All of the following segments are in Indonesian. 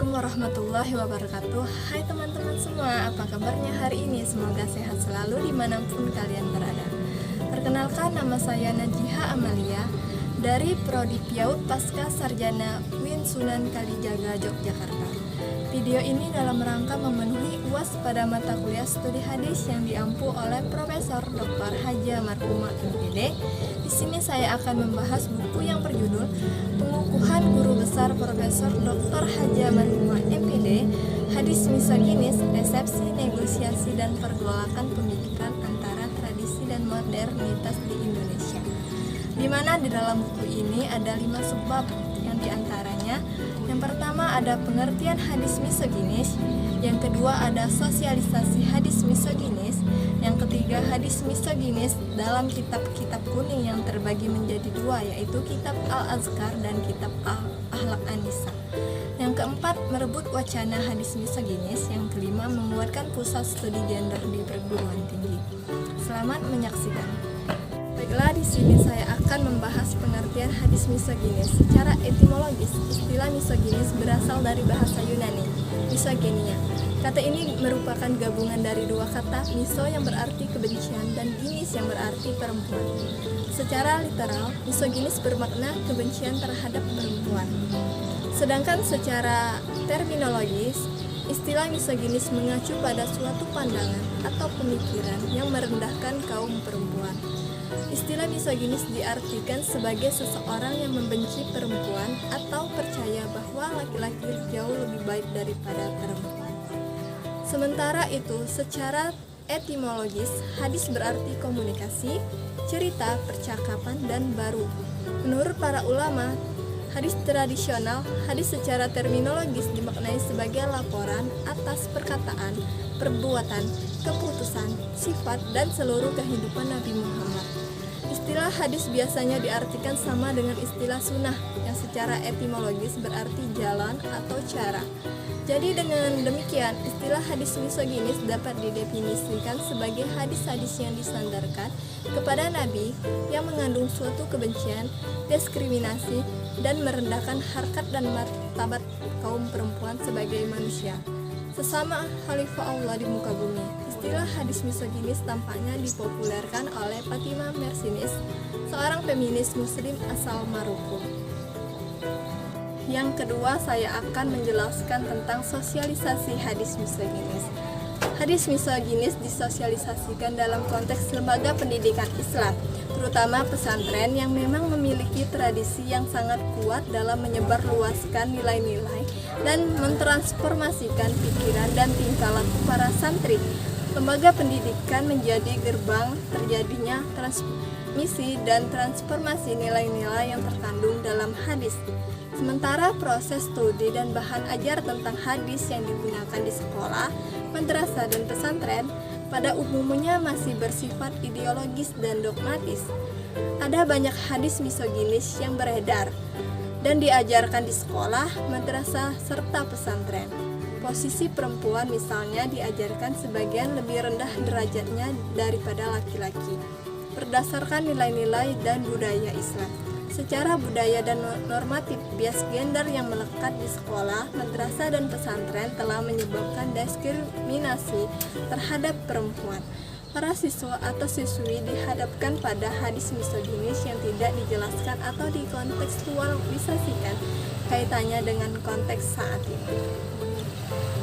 Assalamualaikum warahmatullahi wabarakatuh. Hai teman-teman semua, apa kabarnya hari ini? Semoga sehat selalu dimanapun kalian berada. Perkenalkan, nama saya Najiha Amalia dari Prodi PIAUD Pasca Sarjana UIN Sunan Kalijaga, Yogyakarta. Video ini dalam rangka memenuhi UAS pada mata kuliah studi hadis yang diampu oleh Profesor Dr. Haja Marhumah MPD. Di sini saya akan membahas buku yang berjudul Pengukuhan Guru Besar Profesor Dr. Haja Marhumah MPD, Hadis Misoginis, Resepsi, Negosiasi, dan Pergolakan Pendidikan Antara Tradisi dan Modernitas di Indonesia. Di mana di dalam buku ini ada 5 subbab, yang diantaranya yang pertama ada pengertian hadis misoginis, yang kedua ada sosialisasi hadis misoginis, yang ketiga hadis misoginis dalam kitab-kitab kuning yang terbagi menjadi 2, yaitu kitab Al-Azkar dan kitab Al-Ahlak An-Nisa. Yang keempat merebut wacana hadis misoginis, yang kelima menguatkan pusat studi gender di perguruan tinggi. Selamat menyaksikan. Baiklah, di sini saya akan membahas pengertian hadis misoginis. Secara etimologis, istilah misoginis berasal dari bahasa Yunani, misogynia. Kata ini merupakan gabungan dari 2 kata, miso yang berarti kebencian dan ginis yang berarti perempuan. Secara literal, misoginis bermakna kebencian terhadap perempuan. Sedangkan secara terminologis, istilah misoginis mengacu pada suatu pandangan atau pemikiran yang merendahkan kaum perempuan. Istilah misoginis diartikan sebagai seseorang yang membenci perempuan atau percaya bahwa laki-laki jauh lebih baik daripada perempuan. Sementara itu, secara etimologis, hadis berarti komunikasi, cerita, percakapan, dan baru. Menurut para ulama, hadis tradisional, hadis secara terminologis dimaknai sebagai laporan atas perkataan, perbuatan, keputusan, sifat, dan seluruh kehidupan Nabi Muhammad. Istilah hadis biasanya diartikan sama dengan istilah sunnah yang secara etimologis berarti jalan atau cara. Jadi dengan demikian, istilah hadis misoginis dapat didefinisikan sebagai hadis-hadis yang disandarkan kepada Nabi yang mengandung suatu kebencian, diskriminasi, dan merendahkan harkat dan martabat kaum perempuan sebagai manusia, sesama khalifah Allah di muka bumi. Istilah hadis misoginis tampaknya dipopulerkan oleh Fatimah Mersinis, seorang feminis muslim asal Maroko. Yang kedua, saya akan menjelaskan tentang sosialisasi hadis misoginis. Hadis misoginis disosialisasikan dalam konteks lembaga pendidikan Islam, terutama pesantren yang memang memiliki tradisi yang sangat kuat dalam menyebarluaskan nilai-nilai dan mentransformasikan pikiran dan tingkah laku para santri. Lembaga pendidikan menjadi gerbang terjadinya transmisi dan transformasi nilai-nilai yang terkandung dalam hadis. Sementara proses studi dan bahan ajar tentang hadis yang digunakan di sekolah, madrasah, dan pesantren pada umumnya masih bersifat ideologis dan dogmatis. Ada banyak hadis misoginis yang beredar dan diajarkan di sekolah, madrasah, serta pesantren. Posisi perempuan misalnya diajarkan sebagian lebih rendah derajatnya daripada laki-laki, berdasarkan nilai-nilai dan budaya Islam. Secara budaya dan normatif, bias gender yang melekat di sekolah, madrasah, dan pesantren telah menyebabkan diskriminasi terhadap perempuan. Para siswa atau siswi dihadapkan pada hadis misoginis yang tidak dijelaskan atau dikontekstualisasikan kaitannya dengan konteks saat ini.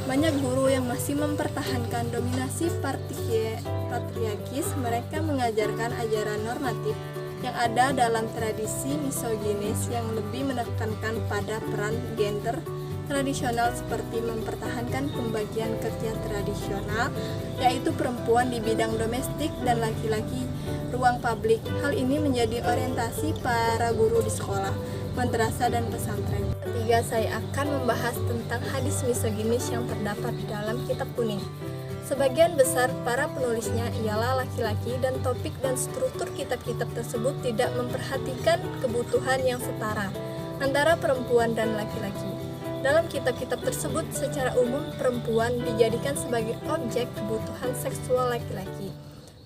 Banyak guru yang masih mempertahankan dominasi patriarkis, mereka mengajarkan ajaran normatif yang ada dalam tradisi misoginis yang lebih menekankan pada peran gender tradisional seperti mempertahankan pembagian kerja tradisional, yaitu perempuan di bidang domestik dan laki-laki ruang publik. Hal ini menjadi orientasi para guru di sekolah, madrasah, dan pesantren. Ketiga, saya akan membahas tentang hadis misoginis yang terdapat di dalam kitab kuning. Sebagian besar para penulisnya ialah laki-laki dan topik dan struktur kitab-kitab tersebut tidak memperhatikan kebutuhan yang setara antara perempuan dan laki-laki. Dalam kitab-kitab tersebut, secara umum perempuan dijadikan sebagai objek kebutuhan seksual laki-laki.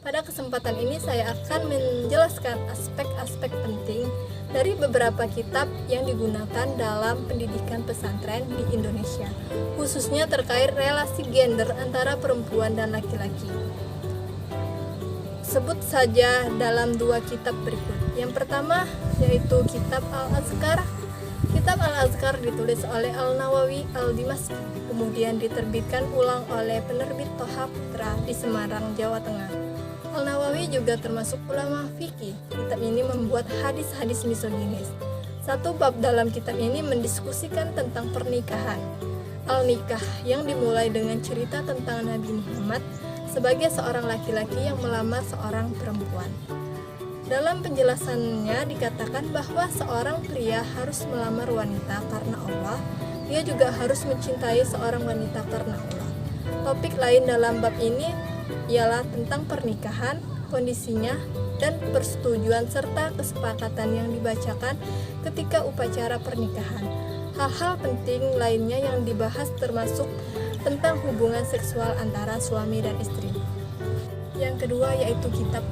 Pada kesempatan ini saya akan menjelaskan aspek-aspek penting dari beberapa kitab yang digunakan dalam pendidikan pesantren di Indonesia, khususnya terkait relasi gender antara perempuan dan laki-laki. Sebut saja dalam 2 kitab berikut. Yang pertama yaitu kitab Al-Azkar. Kitab Al-Azkar ditulis oleh Al-Nawawi Al-Dimashqi, kemudian diterbitkan ulang oleh penerbit Thoha Putra di Semarang, Jawa Tengah. Al-Nawawi juga termasuk ulama fikih. Kitab ini membuat hadis-hadis misoginis. Satu bab dalam kitab ini mendiskusikan tentang pernikahan. Al-Nikah yang dimulai dengan cerita tentang Nabi Muhammad sebagai seorang laki-laki yang melamar seorang perempuan. Dalam penjelasannya dikatakan bahwa seorang pria harus melamar wanita karena Allah, dia juga harus mencintai seorang wanita karena Allah. Topik lain dalam bab ini ialah tentang pernikahan, kondisinya, dan persetujuan serta kesepakatan yang dibacakan ketika upacara pernikahan. Hal-hal penting lainnya yang dibahas termasuk tentang hubungan seksual antara suami dan istri. Yang kedua yaitu kitab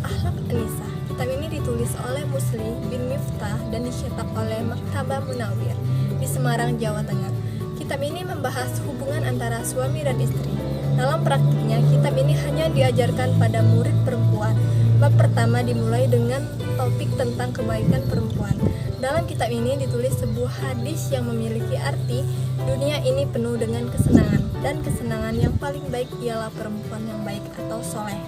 Akhlak An-Nisa. Kitab ini ditulis oleh Musli bin Miftah dan dicetak oleh Maktabah Munawwir di Semarang, Jawa Tengah. Kitab ini membahas hubungan antara suami dan istri. Dalam praktiknya, kitab ini hanya diajarkan pada murid perempuan. Bab pertama dimulai dengan topik tentang kebaikan perempuan. Dalam kitab ini ditulis sebuah hadis yang memiliki arti, dunia ini penuh dengan kesenangan, dan kesenangan yang paling baik ialah perempuan yang baik atau soleh.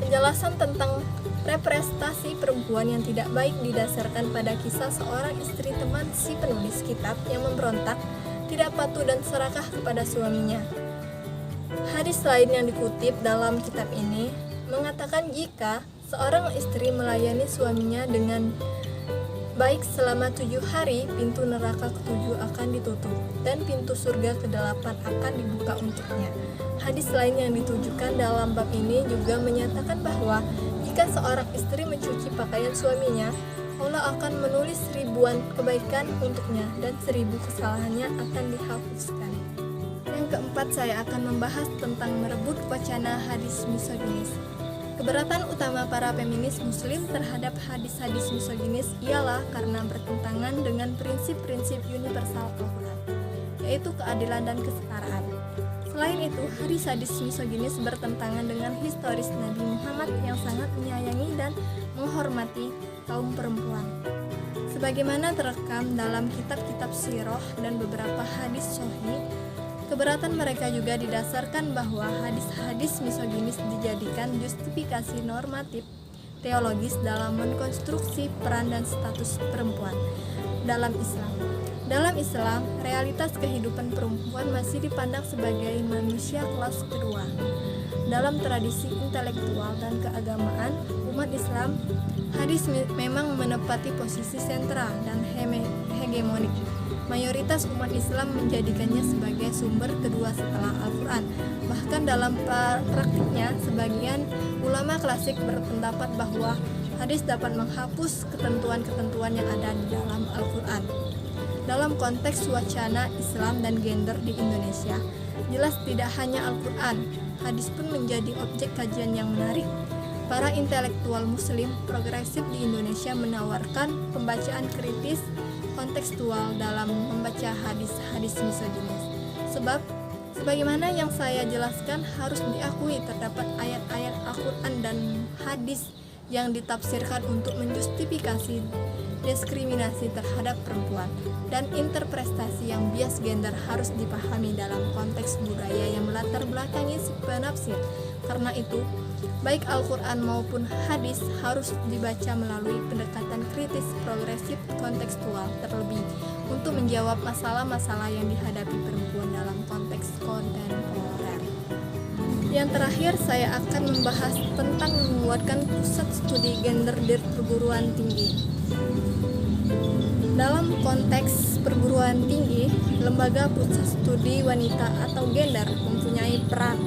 Penjelasan tentang representasi perempuan yang tidak baik didasarkan pada kisah seorang istri teman si penulis kitab yang memberontak, tidak patuh dan serakah kepada suaminya. Hadis lain yang dikutip dalam kitab ini mengatakan jika seorang istri melayani suaminya dengan baik selama 7 hari, pintu neraka ke-7 akan ditutup dan pintu surga ke-8 akan dibuka untuknya. Hadis lain yang ditujukan dalam bab ini juga menyatakan bahwa jika seorang istri mencuci pakaian suaminya, Allah akan menulis 1000 kebaikan untuknya dan 1000 kesalahannya akan dihapuskan. Yang keempat, saya akan membahas tentang merebut wacana hadis misoginis. Keberatan utama para feminis muslim terhadap hadis-hadis misoginis ialah karena bertentangan dengan prinsip-prinsip universal Al-Quran, yaitu keadilan dan kesetaraan. Selain itu, hadis-hadis misoginis bertentangan dengan historis Nabi Muhammad yang sangat menyayangi dan menghormati kaum perempuan. Sebagaimana terekam dalam kitab-kitab sirah dan beberapa hadis sahih, keberatan mereka juga didasarkan bahwa hadis-hadis misoginis dijadikan justifikasi normatif teologis dalam mengkonstruksi peran dan status perempuan dalam Islam. Dalam Islam, realitas kehidupan perempuan masih dipandang sebagai manusia kelas kedua. Dalam tradisi intelektual dan keagamaan umat Islam, hadis memang menempati posisi sentral dan hegemonik. Mayoritas umat Islam menjadikannya sebagai sumber kedua setelah Al-Quran. Bahkan dalam praktiknya, sebagian ulama klasik berpendapat bahwa hadis dapat menghapus ketentuan-ketentuan yang ada di dalam Al-Quran. Dalam konteks wacana Islam dan gender di Indonesia, jelas tidak hanya Al-Quran, hadis pun menjadi objek kajian yang menarik. Para intelektual muslim progresif di Indonesia menawarkan pembacaan kritis kontekstual dalam membaca hadis-hadis misoginis. Sebab, sebagaimana yang saya jelaskan, harus diakui terdapat ayat-ayat Al-Quran dan hadis yang ditafsirkan untuk menjustifikasi diskriminasi terhadap perempuan, dan interpretasi yang bias gender harus dipahami dalam konteks budaya yang melatar belakangi si penafsir. Karena itu, baik Al-Quran maupun hadis harus dibaca melalui pendekatan kritis progresif kontekstual, terlebih untuk menjawab masalah-masalah yang dihadapi perempuan dalam konteks kontemporer. Yang terakhir, saya akan membahas tentang menguatkan pusat studi gender di perguruan tinggi. Dalam konteks perguruan tinggi, lembaga pusat studi wanita atau gender mempunyai peran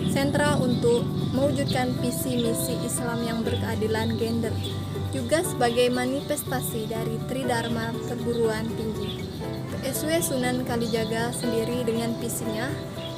sentral untuk mewujudkan visi misi Islam yang berkeadilan gender, juga sebagai manifestasi dari Tridharma perguruan tinggi. PSW Sunan Kalijaga sendiri dengan visinya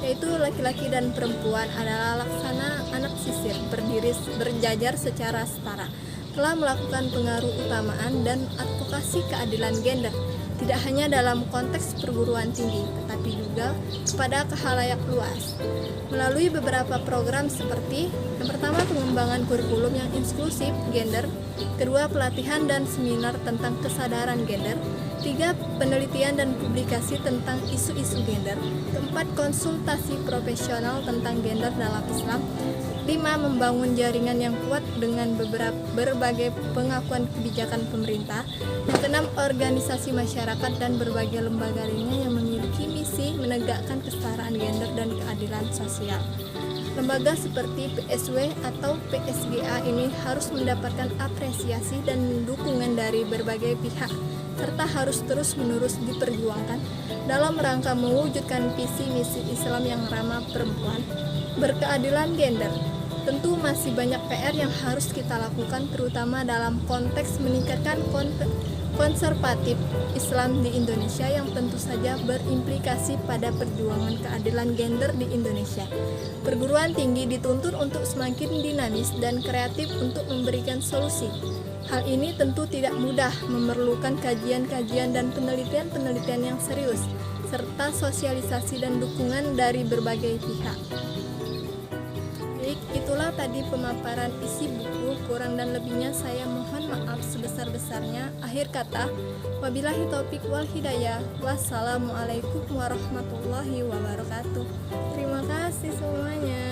yaitu laki-laki dan perempuan adalah laksana anak sisir, berdiri berjajar secara setara, telah melakukan pengaruh utamaan dan advokasi keadilan gender, tidak hanya dalam konteks perguruan tinggi, tetapi juga kepada khalayak luas. Melalui beberapa program seperti yang pertama, pengembangan kurikulum yang inklusif gender, kedua, pelatihan dan seminar tentang kesadaran gender, tiga, penelitian dan publikasi tentang isu-isu gender, keempat, konsultasi profesional tentang gender dalam Islam, lima, membangun jaringan yang kuat dengan berbagai pengakuan kebijakan pemerintah, yang keenam, organisasi masyarakat dan berbagai lembaga lainnya yang memiliki misi menegakkan kesetaraan gender dan keadilan sosial. Lembaga seperti PSW atau PSGA ini harus mendapatkan apresiasi dan dukungan dari berbagai pihak, serta harus terus-menerus diperjuangkan dalam rangka mewujudkan visi misi Islam yang ramah perempuan, berkeadilan gender. Tentu masih banyak PR yang harus kita lakukan, terutama dalam konteks meningkatkan konservatif Islam di Indonesia yang tentu saja berimplikasi pada perjuangan keadilan gender di Indonesia. Perguruan tinggi dituntut untuk semakin dinamis dan kreatif untuk memberikan solusi. Hal ini tentu tidak mudah, memerlukan kajian-kajian dan penelitian-penelitian yang serius, serta sosialisasi dan dukungan dari berbagai pihak. Baik, itulah tadi pemaparan isi buku. Kurang dan lebihnya saya mohon maaf sebesar-besarnya. Akhir kata, wabillahi taufik wal hidayah. Wassalamualaikum warahmatullahi wabarakatuh. Terima kasih semuanya.